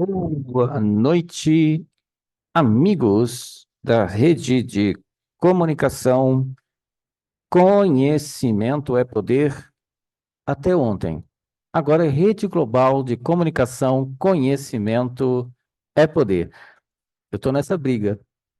Boa noite, amigos da rede de comunicação. Conhecimento é poder até ontem. Agora é rede global de comunicação, conhecimento é poder. Eu estou nessa briga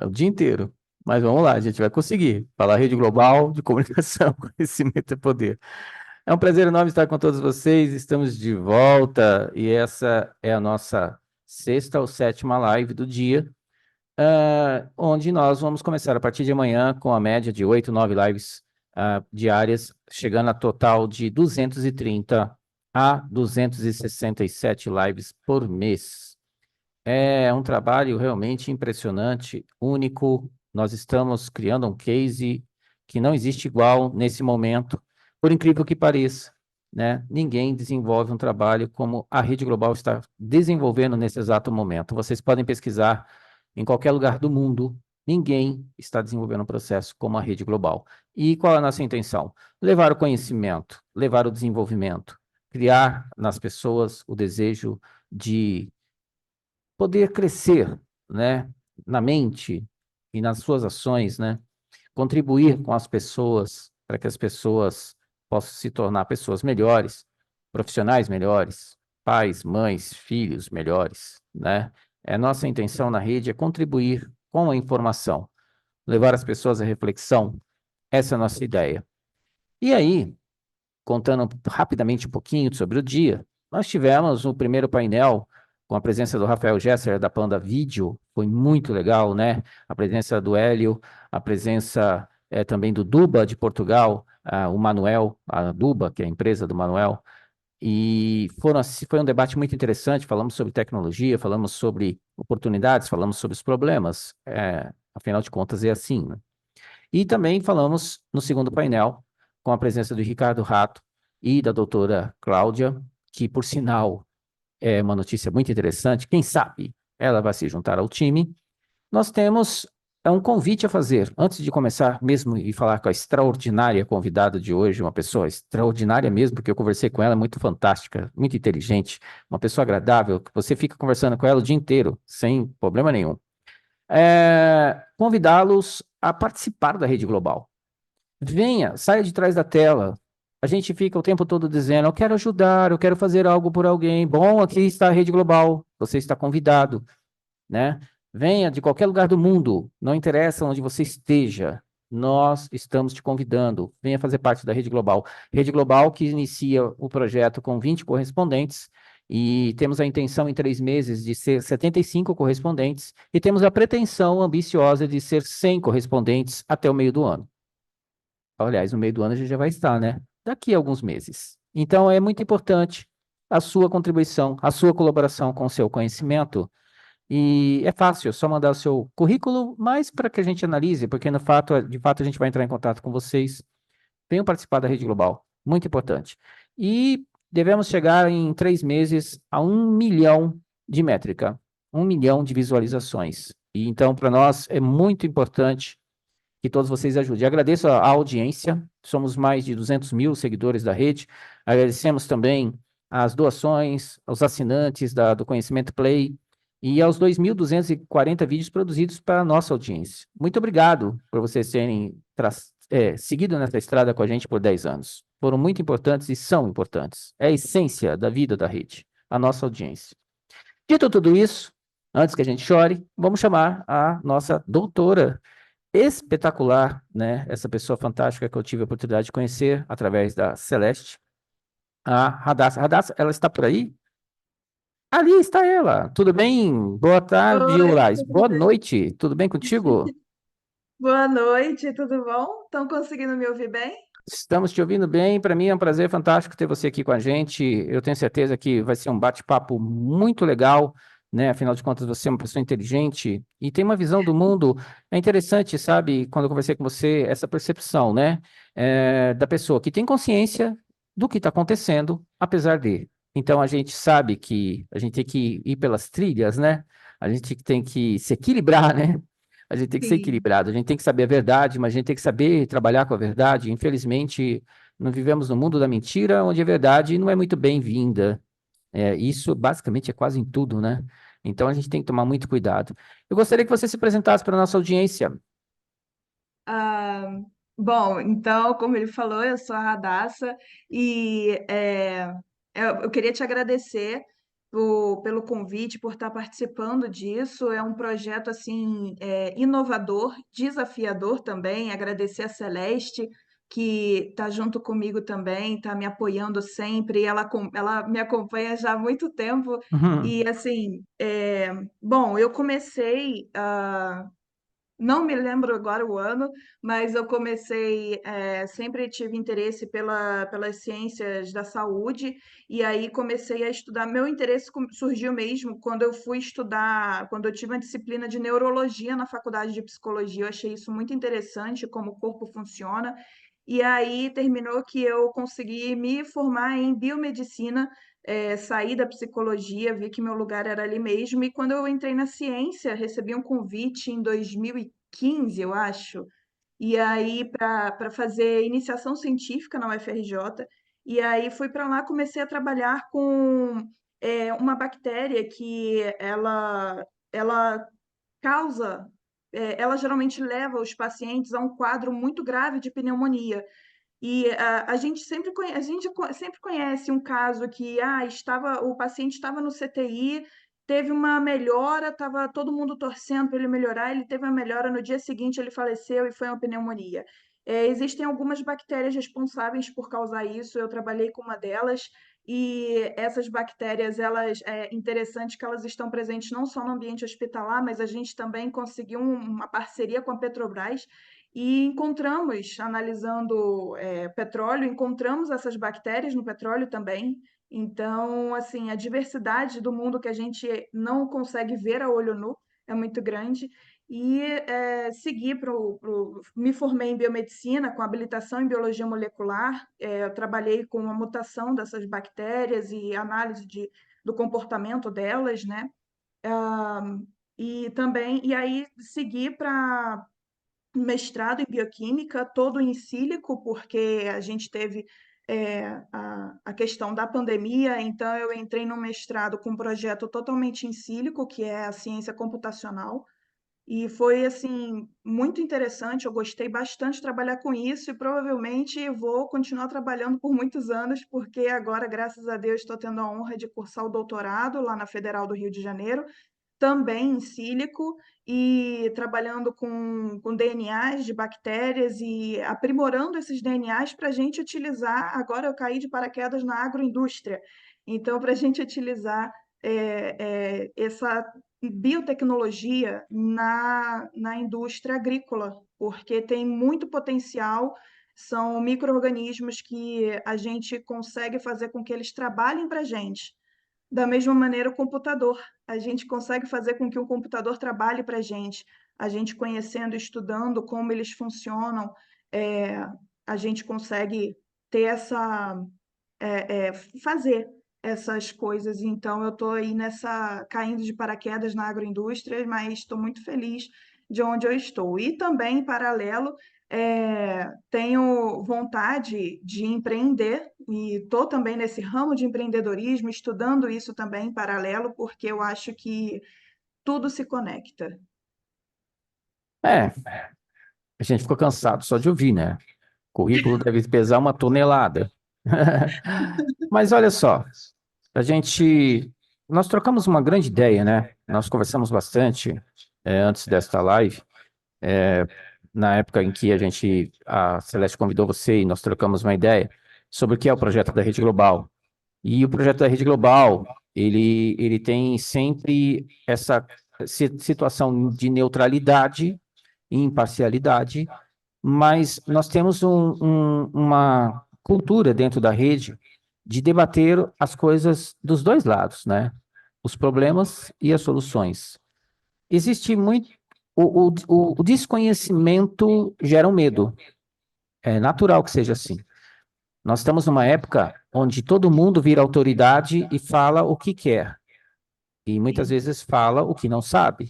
o dia inteiro, mas vamos lá, a gente vai conseguir falar rede global de comunicação, conhecimento é poder. É um prazer enorme estar com todos vocês. Estamos de volta e essa é a nossa sexta ou sétima live do dia, onde nós vamos começar a partir de amanhã com a média de 8, 9 lives diárias, chegando a total de 230 a 267 lives por mês. É um trabalho realmente impressionante, único. Nós estamos criando um case que não existe igual nesse momento, por incrível que pareça, né? Ninguém desenvolve um trabalho como a Rede Global está desenvolvendo nesse exato momento. Vocês podem pesquisar em qualquer lugar do mundo, ninguém está desenvolvendo um processo como a Rede Global. E qual é a nossa intenção? Levar o conhecimento, levar o desenvolvimento, criar nas pessoas o desejo de poder crescer, né, na mente e nas suas ações, né, contribuir com as pessoas para que as pessoas possam se tornar pessoas melhores, profissionais melhores, pais, mães, filhos melhores, né? Nossa intenção na rede é contribuir com a informação, levar as pessoas à reflexão. Essa é a nossa ideia. E aí, contando rapidamente um pouquinho sobre o dia, nós tivemos o primeiro painel com a presença do Rafael Gesser, da Panda Vídeo, foi muito legal, né? A presença do Hélio, a presença também do Duba, de Portugal, o Manuel, a Duba, que é a empresa do Manuel, e foi um debate muito interessante, falamos sobre tecnologia, falamos sobre oportunidades, falamos sobre os problemas, afinal de contas é assim, né? E também falamos no segundo painel, com a presença do Ricardo Rato e da doutora Cláudia, que, por sinal, é uma notícia muito interessante. Quem sabe ela vai se juntar ao time. Nós temos um convite a fazer, antes de começar mesmo e falar com a extraordinária convidada de hoje, uma pessoa extraordinária mesmo, porque eu conversei com ela, muito fantástica, muito inteligente, uma pessoa agradável, que você fica conversando com ela o dia inteiro, sem problema nenhum. Convidá-los a participar da Rede Global. Venha, saia de trás da tela. A gente fica o tempo todo dizendo, eu quero ajudar, eu quero fazer algo por alguém. Bom, aqui está a Rede Global, você está convidado, né? Venha de qualquer lugar do mundo, não interessa onde você esteja, nós estamos te convidando. Venha fazer parte da Rede Global. Rede Global que inicia o projeto com 20 correspondentes, e temos a intenção em 3 meses de ser 75 correspondentes, e temos a pretensão ambiciosa de ser 100 correspondentes até o meio do ano. Aliás, no meio do ano a gente já vai estar, né? Daqui a alguns meses. Então, é muito importante a sua contribuição, a sua colaboração com o seu conhecimento. E é fácil, é só mandar o seu currículo, mas para que a gente analise, porque de fato a gente vai entrar em contato com vocês. Venham participar da Rede Global, muito importante. E devemos chegar em 3 meses a 1 milhão de métrica, 1 milhão de visualizações. E então, para nós, é muito importante que todos vocês ajudem. Agradeço a audiência, somos mais de 200 mil seguidores da rede, agradecemos também as doações, aos assinantes do Conhecimento Play e aos 2.240 vídeos produzidos para a nossa audiência. Muito obrigado por vocês terem seguido nessa estrada com a gente por 10 anos. Foram muito importantes e são importantes. É a essência da vida da rede, a nossa audiência. Dito tudo isso, antes que a gente chore, vamos chamar a nossa doutora espetacular, né? Essa pessoa fantástica que eu tive a oportunidade de conhecer através da Celeste, a Radassa. Radassa, ela está por aí? Ali está ela. Tudo bem? Boa tarde, Oi, Urais. tudo Boa bem? noite. Tudo bem contigo? Boa noite, tudo bom? Estão conseguindo me ouvir bem? Estamos te ouvindo bem. Para mim é um prazer fantástico ter você aqui com a gente. Eu tenho certeza que vai ser um bate-papo muito legal, né? Afinal de contas, você é uma pessoa inteligente e tem uma visão do mundo. É interessante, sabe, quando eu conversei com você, essa percepção, né? Da pessoa que tem consciência do que está acontecendo, apesar de. Então, a gente sabe que a gente tem que ir pelas trilhas, né? A gente tem que se equilibrar, né? A gente tem que ser Sim. equilibrado, a gente tem que saber a verdade, mas a gente tem que saber trabalhar com a verdade. Infelizmente, não vivemos no mundo da mentira, onde a verdade não é muito bem-vinda. Isso basicamente é quase em tudo, né? Então a gente tem que tomar muito cuidado. Eu gostaria que você se apresentasse para a nossa audiência. Ah, bom, então, como ele falou, eu sou a Radassa e eu queria te agradecer pelo convite, por estar participando disso. É um projeto assim inovador, desafiador também. Agradecer a Celeste, que está junto comigo também, está me apoiando sempre. Ela me acompanha já há muito tempo. Uhum. E assim, bom, eu comecei. Não me lembro agora o ano, mas eu comecei, sempre tive interesse pelas ciências da saúde, e aí comecei a estudar. Meu interesse surgiu mesmo quando eu fui estudar, quando eu tive uma disciplina de neurologia na faculdade de psicologia. Eu achei isso muito interessante, como o corpo funciona. E aí terminou que eu consegui me formar em biomedicina, saí da psicologia, vi que meu lugar era ali mesmo, e quando eu entrei na ciência, recebi um convite em 2015, eu acho, e aí para fazer iniciação científica na UFRJ, e aí fui para lá, comecei a trabalhar com uma bactéria que ela causa, ela geralmente leva os pacientes a um quadro muito grave de pneumonia. E a gente sempre conhece um caso que o paciente estava no CTI, teve uma melhora, estava todo mundo torcendo para ele melhorar, ele teve uma melhora, no dia seguinte ele faleceu e foi uma pneumonia. Existem algumas bactérias responsáveis por causar isso, eu trabalhei com uma delas, e essas bactérias, é interessante que elas estão presentes não só no ambiente hospitalar, mas a gente também conseguiu uma parceria com a Petrobras e encontramos, analisando petróleo, encontramos essas bactérias no petróleo também. Então, assim, a diversidade do mundo que a gente não consegue ver a olho nu é muito grande. E segui me formei em biomedicina, com habilitação em biologia molecular. Eu trabalhei com a mutação dessas bactérias e análise do comportamento delas, né? Ah, e aí segui para mestrado em bioquímica, todo em sílico, porque a gente teve a questão da pandemia, então eu entrei no mestrado com um projeto totalmente em sílico, que é a ciência computacional, e foi assim muito interessante, eu gostei bastante de trabalhar com isso e provavelmente vou continuar trabalhando por muitos anos, porque agora, graças a Deus, estou tendo a honra de cursar o doutorado lá na Federal do Rio de Janeiro, também em sílico e trabalhando com DNAs de bactérias e aprimorando esses DNAs para a gente utilizar. Agora eu caí de paraquedas na agroindústria, então, para a gente utilizar essa biotecnologia na indústria agrícola, porque tem muito potencial. São micro-organismos que a gente consegue fazer com que eles trabalhem para a gente. Da mesma maneira, o computador. A gente consegue fazer com que o computador trabalhe para a gente. A gente conhecendo, estudando como eles funcionam, é, a gente consegue ter fazer essas coisas. Então, eu estou aí caindo de paraquedas na agroindústria, mas estou muito feliz de onde eu estou. E também, em paralelo, tenho vontade de empreender e estou também nesse ramo de empreendedorismo, estudando isso também em paralelo, porque eu acho que tudo se conecta. É, a gente ficou cansado só de ouvir, né? Currículo deve pesar uma tonelada. Mas olha só, a gente, nós trocamos uma grande ideia, né? Nós conversamos bastante antes desta live, na época em que a Celeste convidou você e nós trocamos uma ideia sobre o que é o projeto da Rede Global. E o projeto da Rede Global, ele tem sempre essa situação de neutralidade e imparcialidade, mas nós temos uma cultura dentro da rede de debater as coisas dos dois lados, né? Os problemas e as soluções. Existe muito. O desconhecimento gera um medo. É natural que seja assim. Nós estamos numa época onde todo mundo vira autoridade e fala o que quer, e muitas Sim, vezes fala o que não sabe,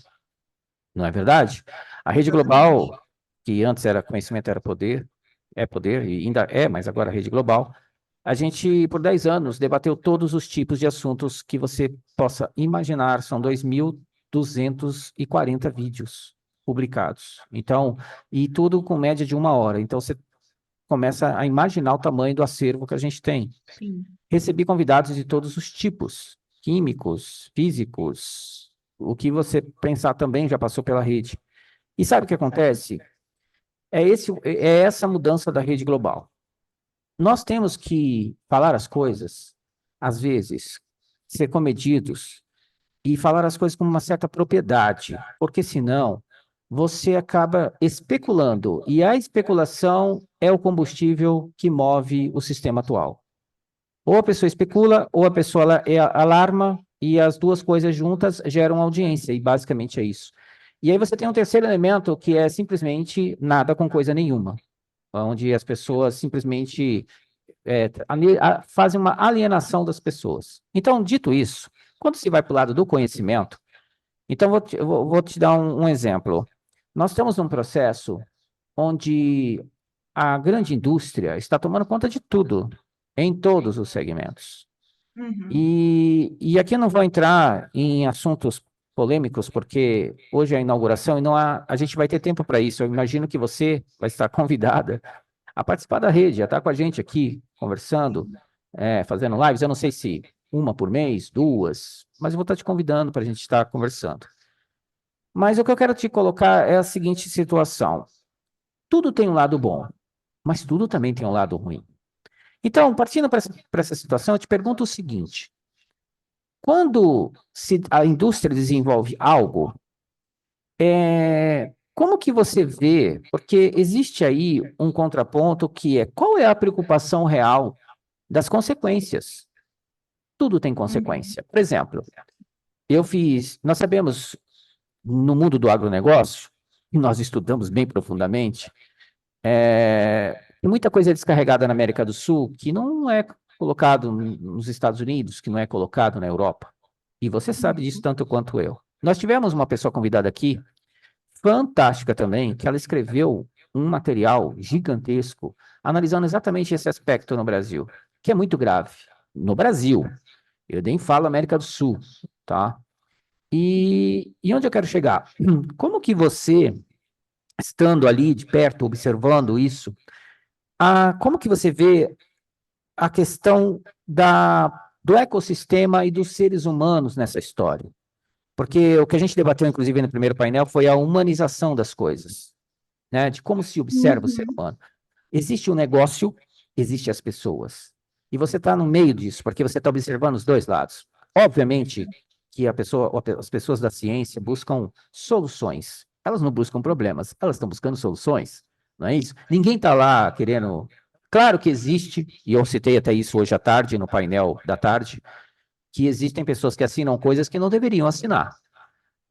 não é verdade? A rede exatamente. global, que antes era conhecimento era poder, é poder e ainda é, mas agora a rede global, A gente, por 10 anos, debateu todos os tipos de assuntos que você possa imaginar. São 2.240 vídeos publicados. Então, e tudo com média de 1 hora. Então, você começa a imaginar o tamanho do acervo que a gente tem. Sim. Recebi convidados de todos os tipos, químicos, físicos, o que você pensar também já passou pela rede. E sabe o que acontece? É essa mudança da rede global. Nós temos que falar as coisas, às vezes, ser comedidos e falar as coisas com uma certa propriedade, porque senão você acaba especulando, e a especulação é o combustível que move o sistema atual. Ou a pessoa especula, ou a pessoa alarma, e as duas coisas juntas geram audiência, e basicamente é isso. E aí você tem um terceiro elemento, que é simplesmente nada com coisa nenhuma, onde as pessoas simplesmente fazem uma alienação das pessoas. Então, dito isso, quando se vai para o lado do conhecimento, então vou te dar um exemplo. Nós estamos num processo onde a grande indústria está tomando conta de tudo, em todos os segmentos. Uhum. E aqui eu não vou entrar em assuntos polêmicos, porque hoje é a inauguração e não a gente vai ter tempo para isso. Eu imagino que você vai estar convidada a participar da rede, a estar com a gente aqui, conversando, fazendo lives. Eu não sei se uma por mês, duas, mas eu vou estar te convidando para a gente estar conversando. Mas o que eu quero te colocar é a seguinte situação: tudo tem um lado bom, mas tudo também tem um lado ruim. Então, partindo para essa situação, eu te pergunto o seguinte: quando a indústria desenvolve algo, como que você vê? Porque existe aí um contraponto que é: qual é a preocupação real das consequências? Tudo tem Uhum. consequência. Por exemplo, nós sabemos, no mundo do agronegócio, e nós estudamos bem profundamente, tem muita coisa descarregada na América do Sul que não é colocado nos Estados Unidos, que não é colocado na Europa. E você sabe disso tanto quanto eu. Nós tivemos uma pessoa convidada aqui, fantástica também, que ela escreveu um material gigantesco, analisando exatamente esse aspecto no Brasil, que é muito grave. No Brasil, eu nem falo América do Sul, tá? E onde eu quero chegar? Como que você, estando ali de perto, observando isso, como que você vê a questão do ecossistema e dos seres humanos nessa história? Porque o que a gente debateu, inclusive, no primeiro painel foi a humanização das coisas, né? De como se observa o ser Uhum. humano. Existe o negócio, existe as pessoas. E você está no meio disso, porque você está observando os dois lados. Obviamente que as pessoas da ciência buscam soluções. Elas não buscam problemas, elas estão buscando soluções. Não é isso? Ninguém está lá querendo. Claro que existe, e eu citei até isso hoje à tarde, no painel da tarde, que existem pessoas que assinam coisas que não deveriam assinar.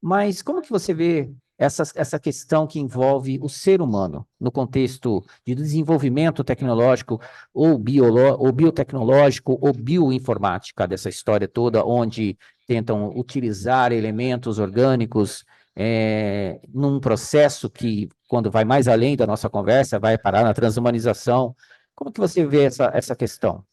Mas como que você vê essa questão que envolve o ser humano no contexto de desenvolvimento tecnológico ou biotecnológico ou bioinformática dessa história toda, onde tentam utilizar elementos orgânicos num processo que, quando vai mais além da nossa conversa, vai parar na transhumanização? Como que você vê essa questão?